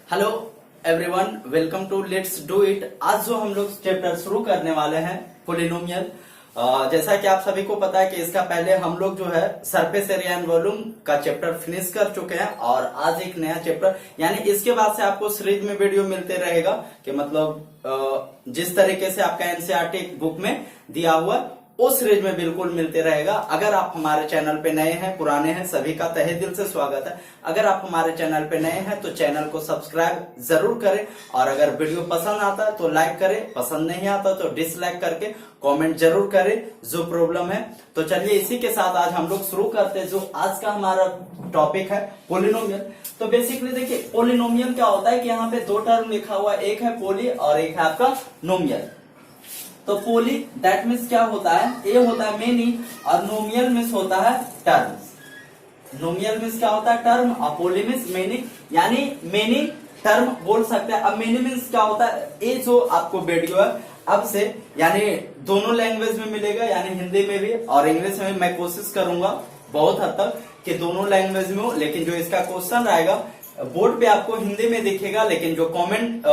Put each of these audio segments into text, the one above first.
Hello everyone, welcome to let's do it. आज जो हम लोग चैप्टर शुरू करने वाले हैं पोलिनोमियल, जैसा कि आप सभी को पता है कि इसका पहले हम लोग जो है सरफेस एरिया एंड वॉल्यूम का चैप्टर फिनिश कर चुके हैं और आज एक नया चैप्टर यानी इसके बाद से आपको सीरीज में वीडियो मिलते रहेगा कि मतलब जिस तरीके से आपका एनसीईआरटी बुक में दिया हुआ उस सीरीज में बिल्कुल मिलते रहेगा। अगर आप हमारे चैनल पे नए हैं, पुराने हैं, सभी का तहे दिल से स्वागत है। अगर आप हमारे चैनल पे नए हैं तो चैनल को सब्सक्राइब जरूर करें और अगर वीडियो पसंद आता है तो लाइक करें, पसंद नहीं आता तो डिसलाइक करके कमेंट जरूर करें जो प्रॉब्लम है। तो चलिए इसी के साथ आज हम लोग शुरू करते हैं। जो आज का हमारा टॉपिक है पोलिनोमियल। तो बेसिकली देखिए पोलिनोमियल क्या होता है कि यहाँ पे दो टर्म लिखा हुआ है, एक है पोली और एक है आपका नोमियल। तो पोली दैट मीन्स क्या होता है, ए होता है मेनी और नोमियल मीन्स होता है टर्म। नोमियल मीन्स क्या होता है टर्म और पोली मीन्स मेनी, यानी मेनी टर्म बोल सकते हैं। अब मेनी मीन्स क्या होता है, ये जो आपको वीडियो है अब से यानी दोनों लैंग्वेज में मिलेगा, यानी हिंदी में भी और इंग्लिश में भी। मैं कोशिश करूंगा बहुत हद तक कि दोनों लैंग्वेज में हो, लेकिन जो इसका क्वेश्चन आएगा बोर्ड पे आपको हिंदी में दिखेगा, लेकिन जो कमेंट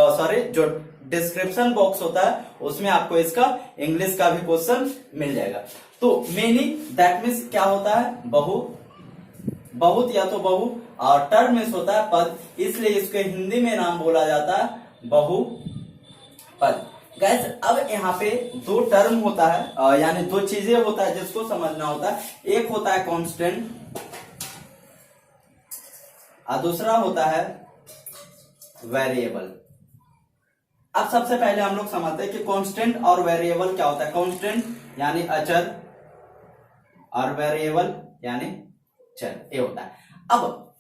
जो डिस्क्रिप्शन बॉक्स होता है उसमें आपको इसका इंग्लिश का भी क्वेश्चन मिल जाएगा। तो मेनी दैट मीन्स क्या होता है, बहु, बहुत या तो बहु, और टर्म मीन्स होता है पद, इसलिए इसके हिंदी में नाम बोला जाता है बहुपद। गैस अब यहाँ पे दो टर्म होता है यानी दो चीजें होता है जिसको समझना होता है। एक होता है कांस्टेंट और दूसरा होता है वेरिएबल। अब सबसे पहले हम लोग समझते हैं कि कांस्टेंट और वेरिएबल क्या होता है। कांस्टेंट यानी अचर और वेरिएबल यानी चर, ये होता है। अब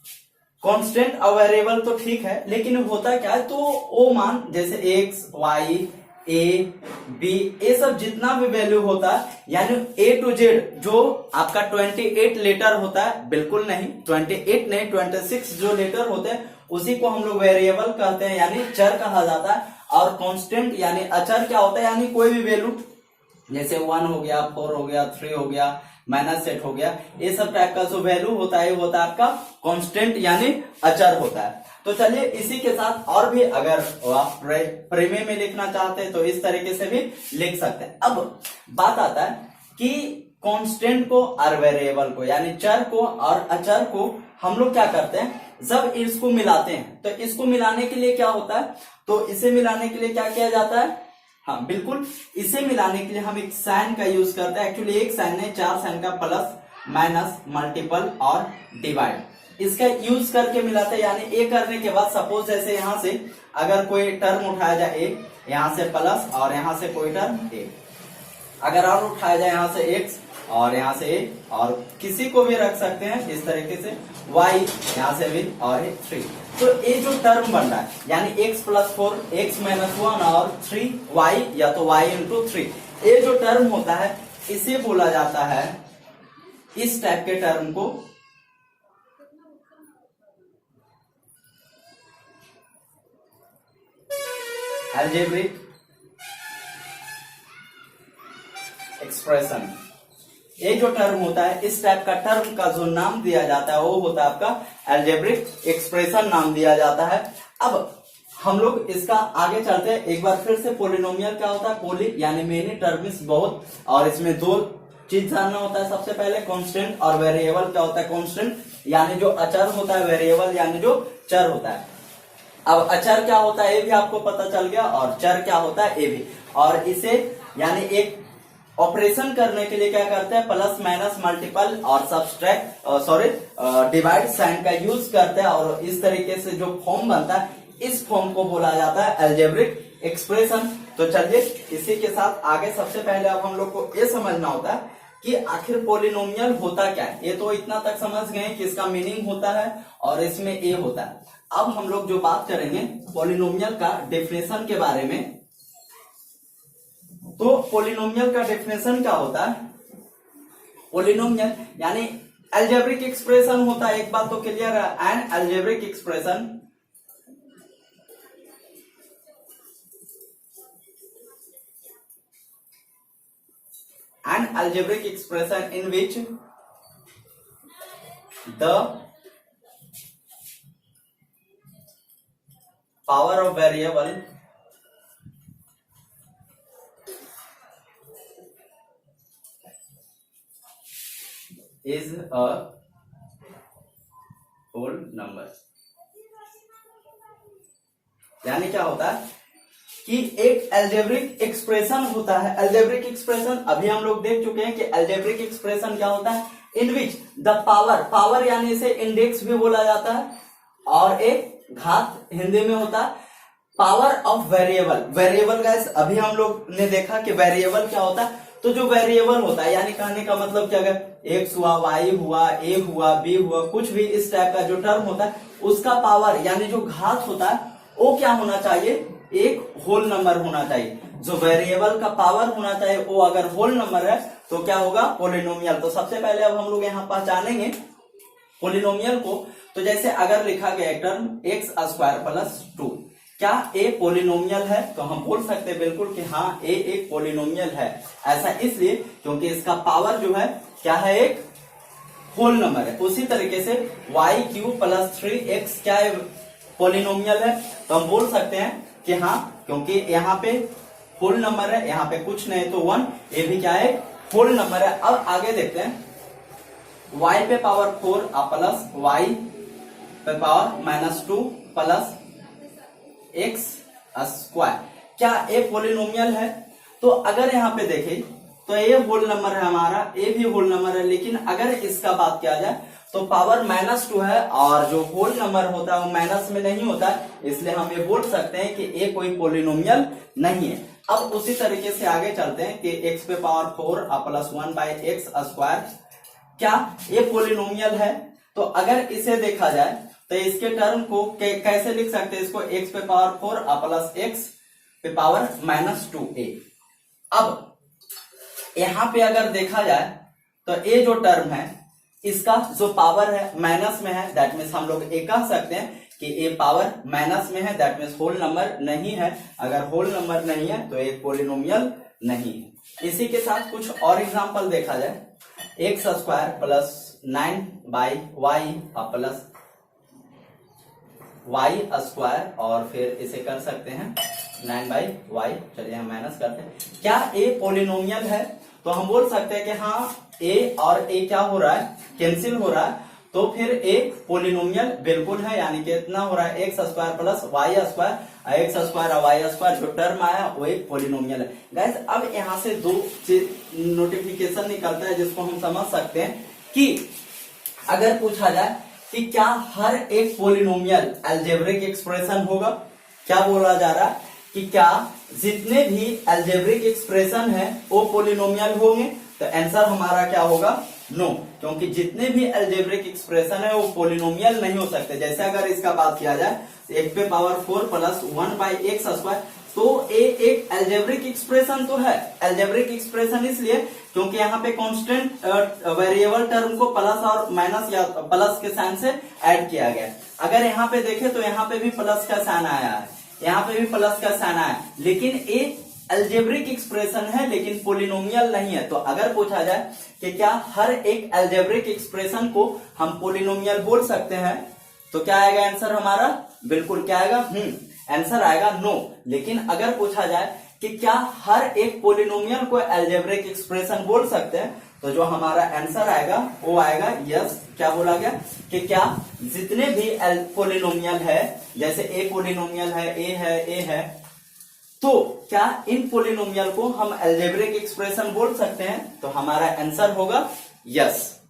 कांस्टेंट और वेरिएबल तो ठीक है, लेकिन होता क्या है, तो वो मान जैसे एक्स, वाई, ए, बी, ये सब जितना भी वैल्यू होता है यानी ए टू जेड जो आपका 28 लेटर होता है, बिल्कुल नहीं 28 नहीं 26 जो लेटर होते हैं उसी को हम लोग वेरिएबल कहते हैं यानी चर कहा जाता है। और कांस्टेंट यानी अचर क्या होता है, यानी कोई भी वैल्यू जैसे 1 हो गया, 4 हो गया, 3 हो गया, -8 हो गया, ये सब टाइप का जो वैल्यू होता है वो होता है आपका कांस्टेंट यानी अचर होता है। तो चलिए इसी के साथ और भी अगर आप प्रेमे में लिखना चाहते हैं तो इस तरीके से भी लिख सकते हैं। अब बात आता है कि कांस्टेंट को और वेरिएबल को यानी चर को और अचर को हम लोग क्या करते हैं, जब इसको मिलाते हैं तो इसको मिलाने के लिए क्या होता है, तो इसे मिलाने के लिए क्या किया जाता है, हाँ बिल्कुल, इसे मिलाने के लिए हम एक साइन का यूज करते हैं। एक्चुअली एक साइन नहीं, 4 साइन का, प्लस, माइनस, मल्टीपल और डिवाइड, इसका यूज करके मिलाते हैं। यानी ए करने के बाद सपोज जैसे यहां से अगर कोई टर्म उठाया जाए ए, यहां से प्लस और यहां से कोई टर्म ए, अगर और उठाया जाए यहां से एक्स और यहां से ए, और किसी को भी रख सकते हैं इस तरीके से, y यहां से भी और 3, तो ये जो टर्म बन रहा है यानी x + 4, x - 1 और 3y या तो y × 3, ये जो टर्म होता है इसे बोला जाता है, इस टाइप के टर्म को अलजेब्रिक एक्सप्रेशन। ये जो टर्म होता है इस टाइप का टर्म का जो नाम दिया जाता है वो होता है आपका अलजेब्रिक एक्सप्रेशन नाम दिया जाता है। अब हम लोग इसका आगे चलते हैं। एक बार फिर से पोलिनोमियल क्या होता है, पोली यानी मेनी, टर्म मीन्स बहुत, और इसमें दो चीज जानना होता है। सबसे पहले कांस्टेंट और वेरिएबल क्या होता है। कांस्टेंट यानी जो अचर होता है, वेरिएबल यानी जो चर होता है। अब अचर क्या होता है ये भी आपको पता चल गया और चर क्या होता है ये भी, और इसे यानी एक ऑपरेशन करने के लिए क्या करते हैं, प्लस, माइनस, मल्टीपल और सब्सट्रैक्ट डिवाइड साइन का यूज करते हैं, और इस तरीके से जो फॉर्म बनता है इस फॉर्म को बोला जाता है अलजेब्रिक एक्सप्रेशन। तो चलिए इसी के साथ आगे सबसे पहले अब हम लोग को ये समझना होता है कि आखिर पोलिनोमियल होता क्या है। ये तो इतना तक समझ गए कि इसका मीनिंग होता है और इसमें ए होता है। अब हम लोग जो बात करेंगे पोलिनोमियल का डेफिनेशन के बारे में, तो पोलिनोमियल का डेफिनेशन क्या होता है, पोलिनोमियल यानी अलजेब्रिक एक्सप्रेशन होता है। एक बात तो क्लियर है, an algebraic expression in which the power of variable is a whole number. यानी क्या होता है कि एक अलजेब्रिक एक्सप्रेशन होता है। अलजेब्रिक एक्सप्रेशन अभी हम लोग देख चुके हैं कि अलजेब्रिक एक्सप्रेशन क्या होता है, इन विच द पावर यानी इसे इंडेक्स भी बोला जाता है और एक घात हिंदी में होता है। पावर ऑफ वेरिएबल गाइस अभी हम लोग ने देखा कि वेरिएबल क्या होता है। तो जो वेरिएबल होता है यानी कहने का मतलब क्या है, एक्स हुआ, वाई हुआ, ए हुआ, बी हुआ, कुछ भी इस टाइप का जो टर्म होता है उसका पावर यानी जो घात होता है वो क्या होना चाहिए, एक होल नंबर होना चाहिए। जो वेरिएबल का पावर होना चाहिए वो अगर होल नंबर है तो क्या होगा, पोलिनोमियल। तो सबसे पहले अब हम लोग यहाँ पहचानेंगे पोलिनोमियल को। तो जैसे अगर लिखा गया एक टर्म एक्स स्क्वायर प्लस 2, क्या ए पोलिनोमियल है? तो हम बोल सकते हैं बिल्कुल कि हाँ ए एक पोलिनोमियल है। ऐसा इसलिए क्योंकि इसका पावर जो है क्या है, एक होल नंबर है। उसी तरीके से वाई क्यू प्लस 3x क्या है, पोलिनोमियल है। तो हम बोल सकते हैं कि हाँ, क्योंकि यहाँ पे होल नंबर है, यहाँ पे कुछ नहीं तो 1, ये भी क्या है, होल नंबर है। अब आगे देखते हैं, y पे पावर 4 प्लस y पे पावर -2 प्लस x स्क्वायर, क्या ए पोलिनोमियल है? तो अगर यहाँ पे देखें तो ये होल नंबर है हमारा, ए भी होल नंबर है। लेकिन अगर इसका बात किया जाए तो पावर -2 है और जो होल नंबर होता है वो माइनस में नहीं होता है, इसलिए हम ये बोल सकते हैं कि ए कोई पोलिनोमियल नहीं है। अब उसी तरीके से आगे चलते हैं कि x पे पावर 4 प्लस 1/x स्क्वायर, क्या ये पोलिनोमियल है? तो अगर इसे देखा जाए तो इसके टर्म को कैसे लिख सकते हैं, इसको x पे पावर 4 प्लस x पे पावर -2a। अब यहां पे अगर देखा जाए तो ये जो टर्म है इसका जो पावर है माइनस में है, दैट मीन्स हम लोग ये कह सकते हैं कि ये पावर माइनस में है, दैट मीन्स होल नंबर नहीं है। अगर होल नंबर नहीं है तो एक पोलिनोमियल नहीं है। इसी के साथ कुछ और एग्जांपल देखा जाए, x square plus 9/y plus y square, और फिर इसे कर सकते हैं 9/y। चलिए हम माइनस करते हैं, क्या ए पोलिनोमियल है? तो हम बोल सकते हैं कि हाँ ए और ए क्या हो रहा है, कैंसिल हो रहा है, तो फिर ए पोलिनोमियल बिल्कुल है। यानी कि इतना हो रहा है x square plus y square, x square और वाई स्क्वायर जो टर्म आया वो एक पोलिनोमियल है। गाइस अब यहाँ से दो नोटिफिकेशन निकलता है जिसको हम समझ सकते हैं कि अगर पूछा जाए कि क्या हर एक पोलिनोमियल अलजेब्रिक एक्सप्रेशन होगा, क्या बोला जा रहा है कि क्या जितने भी अलजेब्रिक एक्सप्रेशन है वो पोलिनोमियल होंगे? तो आंसर हमारा क्या होगा, नो, क्योंकि जितने भी अलजेब्रिक एक्सप्रेशन है वो पोलिनोमियल नहीं हो सकते। जैसे अगर इसका बात किया जाए x पे पावर 4 प्लस 1/x स्क्वायर, तो ये एक अलजेब्रिक एक्सप्रेशन तो है। अलजेब्रिक एक्सप्रेशन इसलिए क्योंकि यहाँ पे कांस्टेंट वेरिएबल टर्म को प्लस और माइनस या प्लस के साइन से ऐड किया गया। अगर यहाँ पे देखें तो यहाँ पे भी प्लस का साइन आया है, यहाँ पे भी प्लस का साइन आया, लेकिन ये अलजेब्रिक एक्सप्रेशन है लेकिन पोलिनोमियल नहीं है। तो अगर पूछा जाए कि क्या हर एक अलजेब्रिक एक्सप्रेशन को हम पोलिनोमियल बोल सकते हैं, तो क्या आएगा आंसर हमारा, बिल्कुल क्या आएगा, आंसर आएगा नो। लेकिन अगर पूछा जाए कि क्या हर एक पोलिनोमियल को अलजेब्रिक एक्सप्रेशन बोल सकते हैं, तो जो हमारा आंसर आएगा वो आएगा यस। क्या बोला गया कि क्या जितने भी पोलिनोमियल है, जैसे ए पोलिनोमियल है, ए है, तो क्या इन पोलिनोमियल को हम अलजेब्रिक एक्सप्रेशन बोल सकते हैं? तो हमारा आंसर होगा यस।